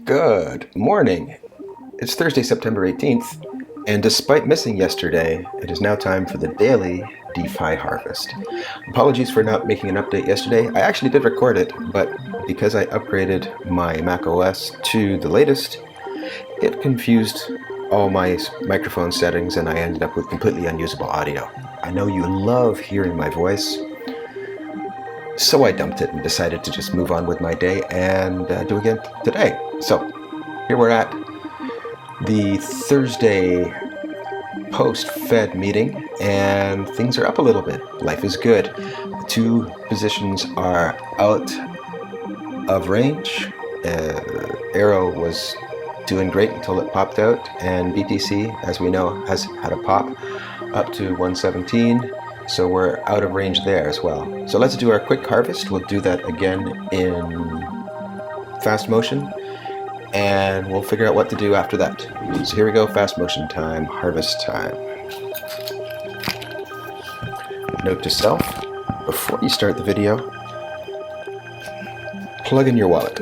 Good morning. It's Thursday, September 18th, and despite missing yesterday, it is now time for the daily DeFi harvest. Apologies for not making an update yesterday. I actually did record it, but because I upgraded my Mac OS to the latest, it confused all my microphone settings and I ended up with completely unusable audio. I know you love hearing my voice, so I dumped it and decided to just move on with my day and do again today. So here we're at the Thursday post-Fed meeting, and things are up a little bit. Life is good. The two positions are out of range. Arrow was doing great until it popped out, and BTC, as we know, has had a pop up to 117. So we're out of range there as well. So let's do our quick harvest. We'll do that again in fast motion, and we'll figure out what to do after that. So here we go, fast motion time, harvest time. Note to self, before you start the video, plug in your wallet.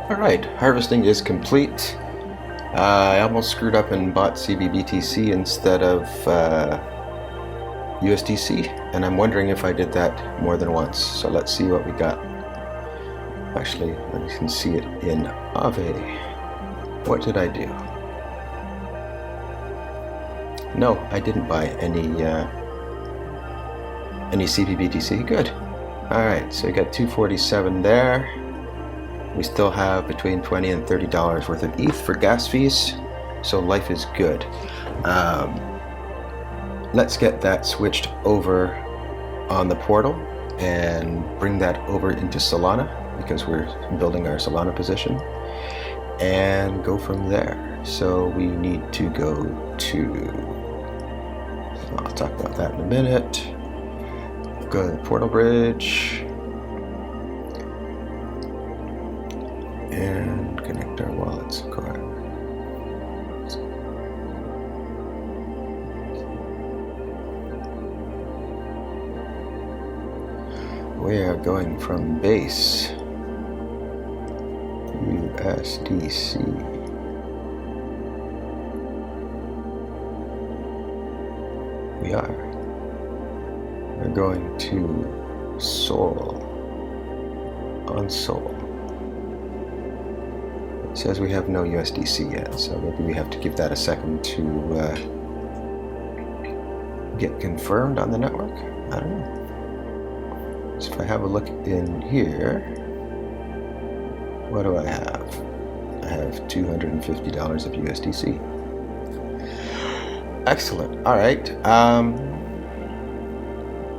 Alright, harvesting is complete. I almost screwed up and bought CBBTC instead of USDC, and I'm wondering if I did that more than once. So let's see what we got. Actually, you can see it in Aave. What did I do? No, I didn't buy any CBBTC. Good. Alright, so we got 247 there. We still have between $20 and $30 worth of ETH for gas fees, so life is good. Let's get that switched over on the portal and bring that over into Solana, because we're building our Solana position, and go from there. So we need to go to, I'll talk about that in a minute. Go to the portal bridge and connect our wallets. Go ahead. We are going from base USDC. We are. We're going to Sol. On Sol. It says we have no USDC yet, so maybe we have to give that a second to get confirmed on the network. I don't know. So if I have a look in here, what do I have? I have $250 of USDC. Excellent. All right.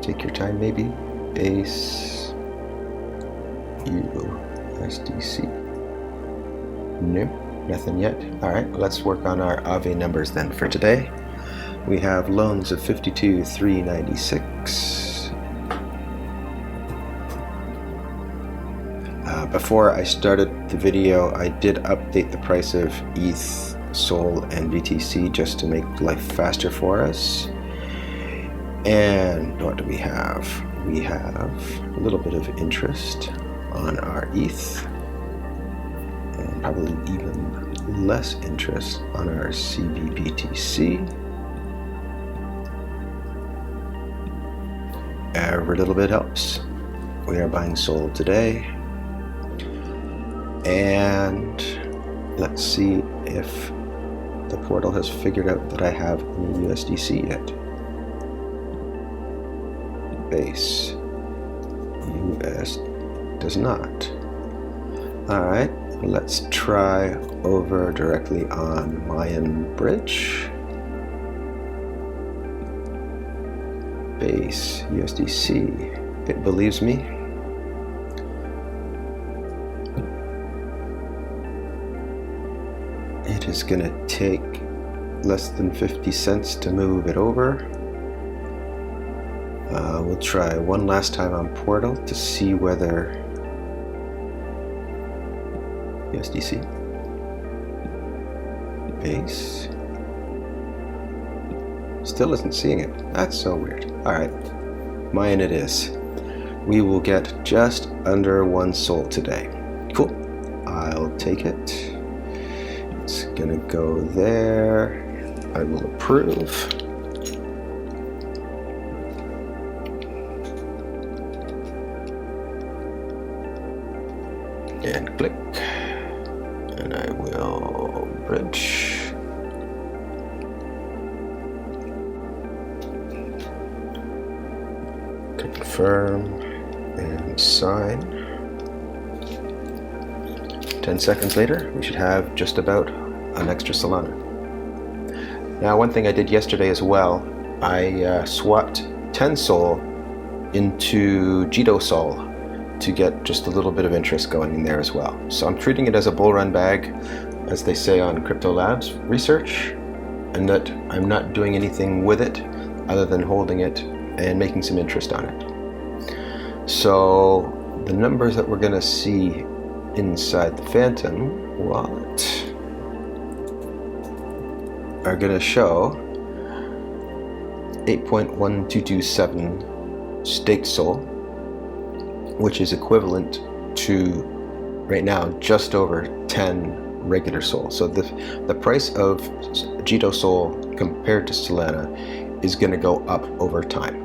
Take your time, maybe. Base USDC. No, nothing yet. All right, let's work on our Aave numbers then for today. We have loans of 52,396. Before I started the video, I did update the price of ETH, Sol, and BTC just to make life faster for us. And what do we have? We have a little bit of interest on our ETH, and probably even less interest on our CBBTC. Every little bit helps. We are buying Sol today. And let's see if the portal has figured out that I have any USDC yet. Base US does not. Alright, let's try over directly on Mayan Bridge. Base USDC. It believes me. It is going to take less than 50 cents to move it over. We'll try one last time on Portal to see whether USDC base still isn't seeing it. That's so weird. Alright, Mayan it is. We will get just under 1 SOL today. Cool. I'll take it. It's gonna go there. I will approve. And click. And I will bridge. Confirm and sign. 10 seconds later, we should have just about an extra Solana. Now, one thing I did yesterday as well, I swapped 10 SOL into Jito Sol to get just a little bit of interest going in there as well. So I'm treating it as a bull run bag, as they say on Crypto Labs research, and that I'm not doing anything with it other than holding it and making some interest on it. So the numbers that we're going to see inside the Phantom wallet are going to show 8.1227 staked SOL, which is equivalent to right now just over 10 regular SOL. So the price of Jito Sol compared to Solana is going to go up over time.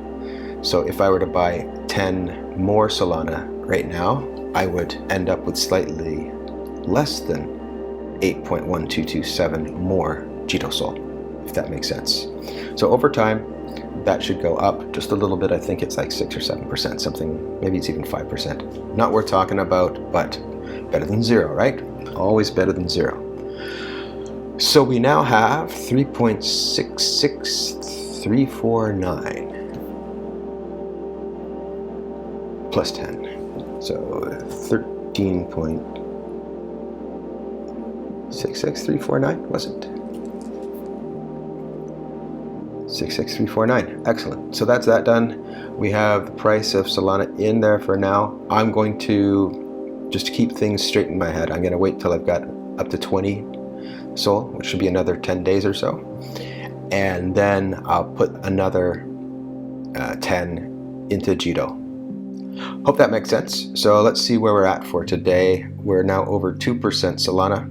So if I were to buy 10 more Solana right now, I would end up with slightly less than 8.1227 more Jito Sol, if that makes sense. So over time, that should go up just a little bit. I think it's like 6 or 7%, something, maybe it's even 5%. Not worth talking about, but better than zero, right? Always better than zero. So we now have 3.66349 plus 10. So 13.66349, was it? 66349. Excellent. So that's that done. We have the price of Solana in there for now. I'm going to, just to keep things straight in my head, I'm going to wait till I've got up to 20 SOL, which should be another 10 days or so. And then I'll put another 10 into Jito. Hope that makes sense. So let's see where we're at for today. We're now over 2% Solana.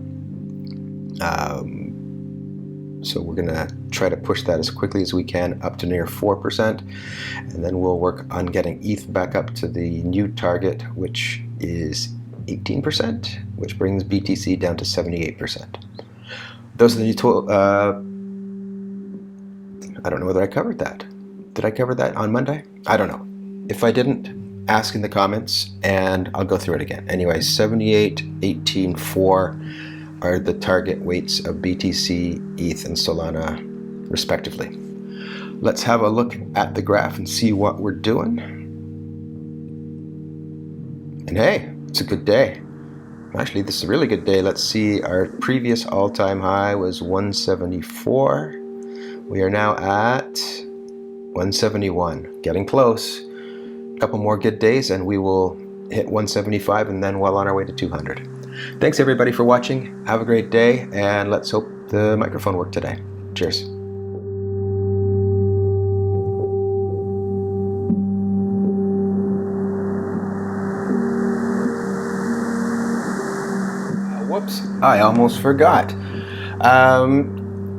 So we're going to try to push that as quickly as we can up to near 4%. And then we'll work on getting ETH back up to the new target, which is 18%, which brings BTC down to 78%. Those are the new I don't know whether I covered that. Did I cover that on Monday? I don't know. If I didn't, ask in the comments and I'll go through it again. Anyway, 78, 18, 4 are the target weights of BTC, ETH, and Solana, respectively. Let's have a look at the graph and see what we're doing. And hey, it's a good day. Actually, this is a really good day. Let's see, our previous all-time high was 174. We are now at 171, getting close. A couple more good days and we will hit 175 and then well on our way to 200. Thanks everybody for watching. Have a great day and let's hope the microphone worked today. Cheers. Whoops, I almost forgot.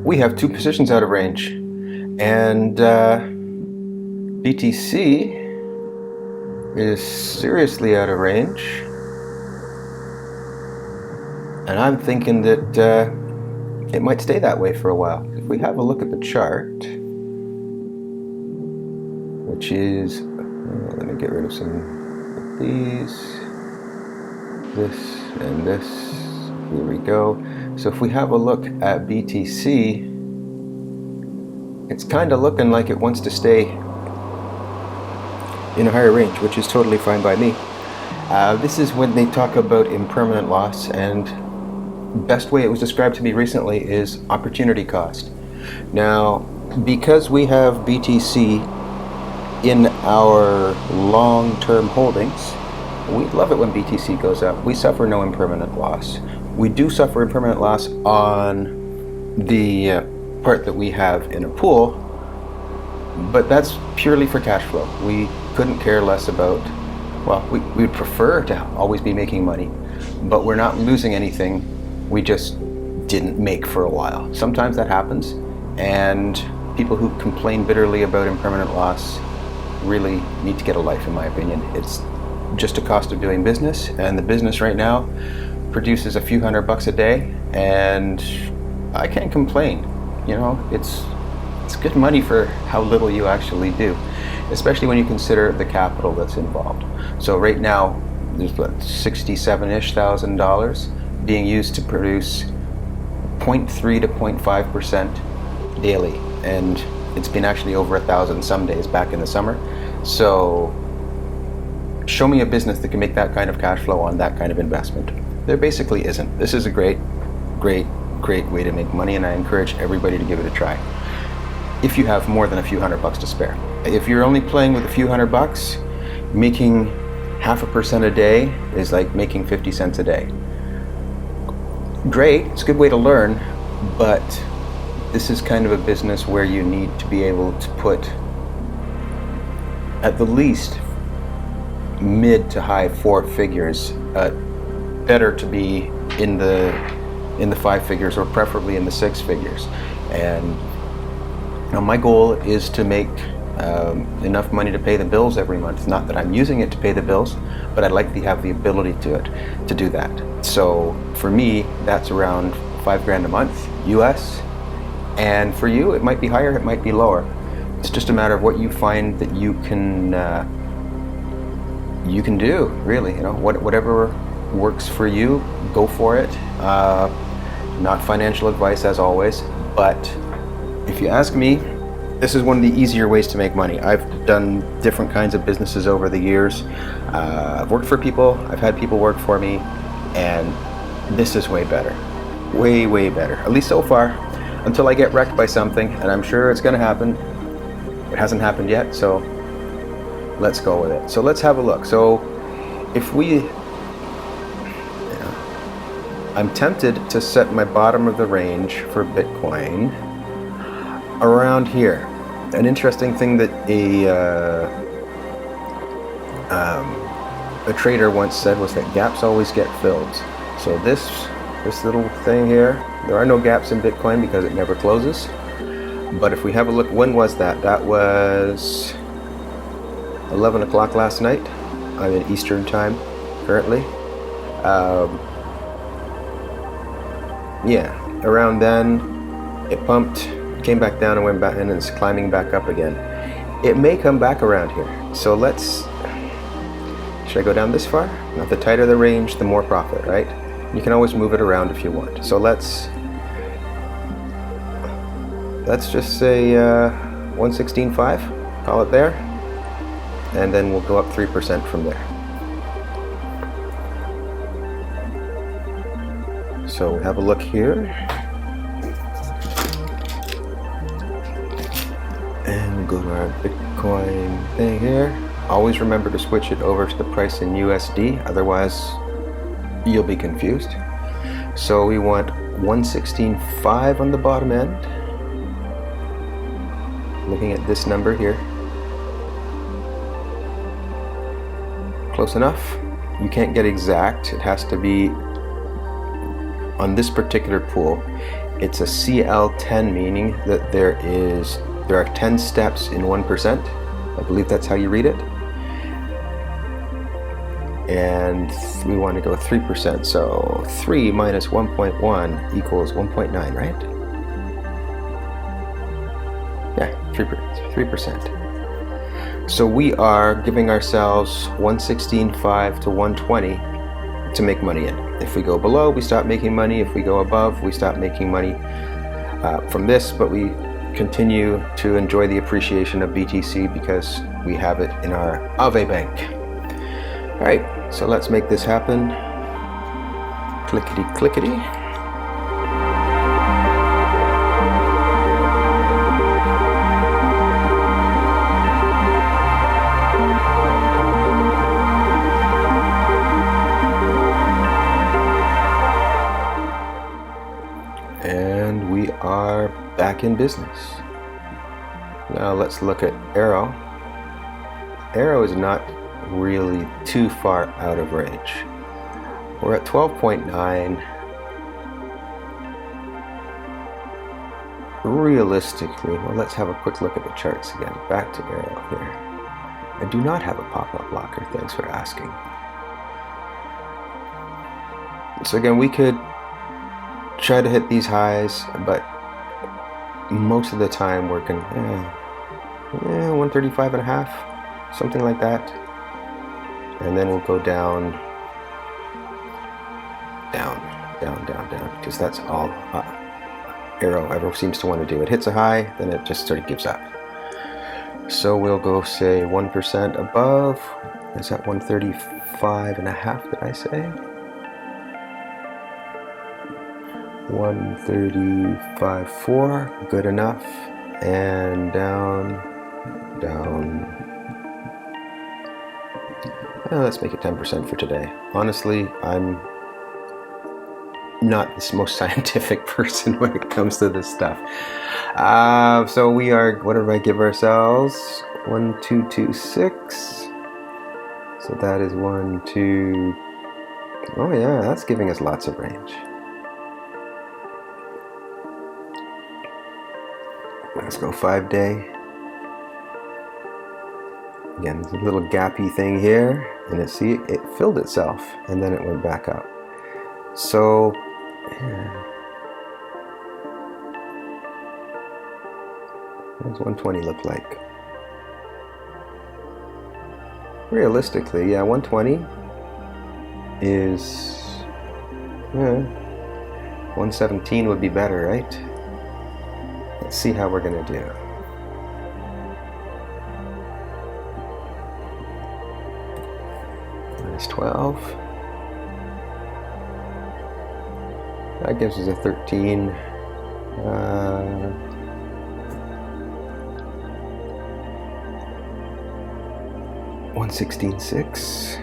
We have 2 positions out of range and BTC is seriously out of range. And I'm thinking that it might stay that way for a while. If we have a look at the chart, which is, let me get rid of some of these, this and this. Here we go. So if we have a look at BTC, it's kind of looking like it wants to stay in a higher range, which is totally fine by me. This is when they talk about impermanent loss, and best way it was described to me recently is opportunity cost. Now, because we have BTC in our long-term holdings, we love it when BTC goes up. We suffer no impermanent loss. We do suffer impermanent loss on the part that we have in a pool, but that's purely for cash flow. We couldn't care less about, well, we would prefer to always be making money, but we're not losing anything we just didn't make for a while. Sometimes that happens, and people who complain bitterly about impermanent loss really need to get a life, in my opinion. It's just a cost of doing business, and the business right now produces a few $100 a day, and I can't complain. You know, it's good money for how little you actually do, especially when you consider the capital that's involved. So right now, there's what, $67,000-ish being used to produce 0.3 to 0.5% daily, and it's been actually over 1,000 some days back in the summer. So show me a business that can make that kind of cash flow on that kind of investment. There basically isn't. This is a great way to make money, and I encourage everybody to give it a try if you have more than a few $100 to spare. If you're only playing with a few $100, making 0.5% a day is like making 50 cents a day. Great, it's a good way to learn, but this is kind of a business where you need to be able to put at the least mid to high four figures. Better to be in the 5 figures, or preferably in the 6 figures. And now my goal is to make enough money to pay the bills every month. Not that I'm using it to pay the bills, but I'd like to have the ability to do that. So for me, that's around $5,000 a month US. And for you, it might be higher, it might be lower. It's just a matter of what you find that you can do, really. You know, whatever works for you, go for it. Not financial advice, as always, but if you ask me, this is one of the easier ways to make money. I've done different kinds of businesses over the years. I've worked for people, I've had people work for me, and this is way better. Way better. At least so far, until I get wrecked by something, and I'm sure it's gonna happen. It hasn't happened yet, so let's go with it. So let's have a look. So if we, I'm tempted to set my bottom of the range for Bitcoin around here. An interesting thing that a trader once said was that gaps always get filled. So this little thing here, there are no gaps in Bitcoin because it never closes. But if we have a look, when was that? That was 11 o'clock last night. I'm in Eastern time currently. Yeah, around then it pumped, came back down and went back, and it's climbing back up again. It may come back around here. So should I go down this far? Now, the tighter the range, the more profit, right? You can always move it around if you want. So let's just say 116.5, call it there, and then we'll go up 3% from there. So we have a look here, and we'll go to our Bitcoin thing here. Always remember to switch it over to the price in USD, otherwise you'll be confused. So we want 116.5 on the bottom end. Looking at this number here. Close enough. You can't get exact. It has to be on this particular pool. It's a CL10, meaning that there are 10 steps in 1%. I believe that's how you read it. and we want to go 3%. So 3 minus 1.1 equals 1.9, right? Yeah, 3%. So we are giving ourselves 116.5 to 120 to make money in. If we go below, we stop making money. If we go above, we stop making money from this, but we continue to enjoy the appreciation of BTC because we have it in our Aave bank. All right, so let's make this happen. Clickety clickety. And we are back in business. Now let's look at Arrow. Arrow is not really too far out of range. We're at 12.9. Realistically, well, let's have a quick look at the charts again. Back to Arrow here. I do not have a pop-up blocker, thanks for asking. So again, we could try to hit these highs, but most of the time working 135.5, something like that, and then we'll go down, because that's all Arrow ever seems to want to do. It hits a high, then it just sort of gives up. So we'll go say 1% above. Is that 135.5? Did I say? 135.4, good enough, and down. Let's make it 10% for today. Honestly, I'm not the most scientific person when it comes to this stuff. So we are, what did I give ourselves? 1226. So that is 1, 2. Oh yeah, that's giving us lots of range. Let's go 5-day. Again, there's a little gappy thing here, and it filled itself, and then it went back up. So, what does 120 look like? Realistically, yeah, 120 is 117 would be better, right? Let's see how we're going to do. Minus 12. That gives us a 13. 116.6.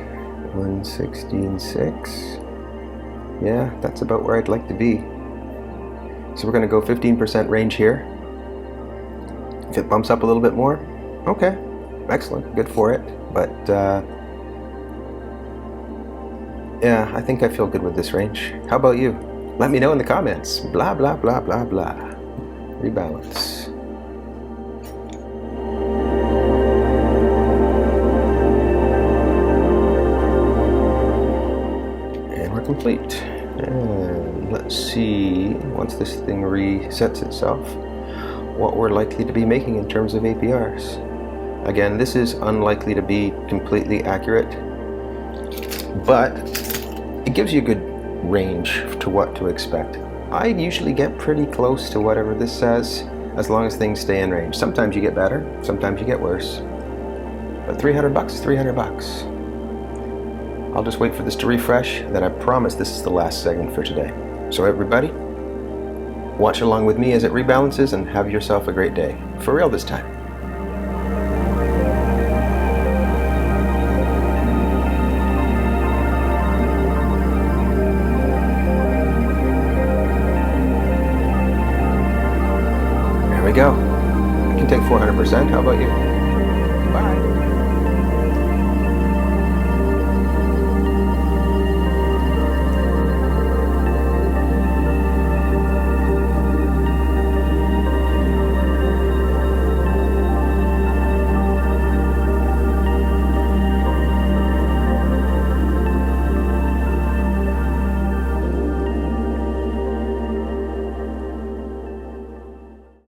116.6. Yeah, that's about where I'd like to be. So we're going to go 15% range here. If it bumps up a little bit more, okay, excellent, good for it. But yeah, I think I feel good with this range. How about you? Let me know in the comments. Blah, blah, blah, blah, blah. Rebalance. And we're complete. And let's see, once this thing resets itself, what we're likely to be making in terms of APRs. Again, this is unlikely to be completely accurate, but it gives you a good range to what to expect. I usually get pretty close to whatever this says, as long as things stay in range. Sometimes you get better, sometimes you get worse, but $300 is $300. I'll just wait for this to refresh, then I promise this is the last segment for today. So everybody, watch along with me as it rebalances and have yourself a great day. For real this time. There we go. I can take 400%. How about you?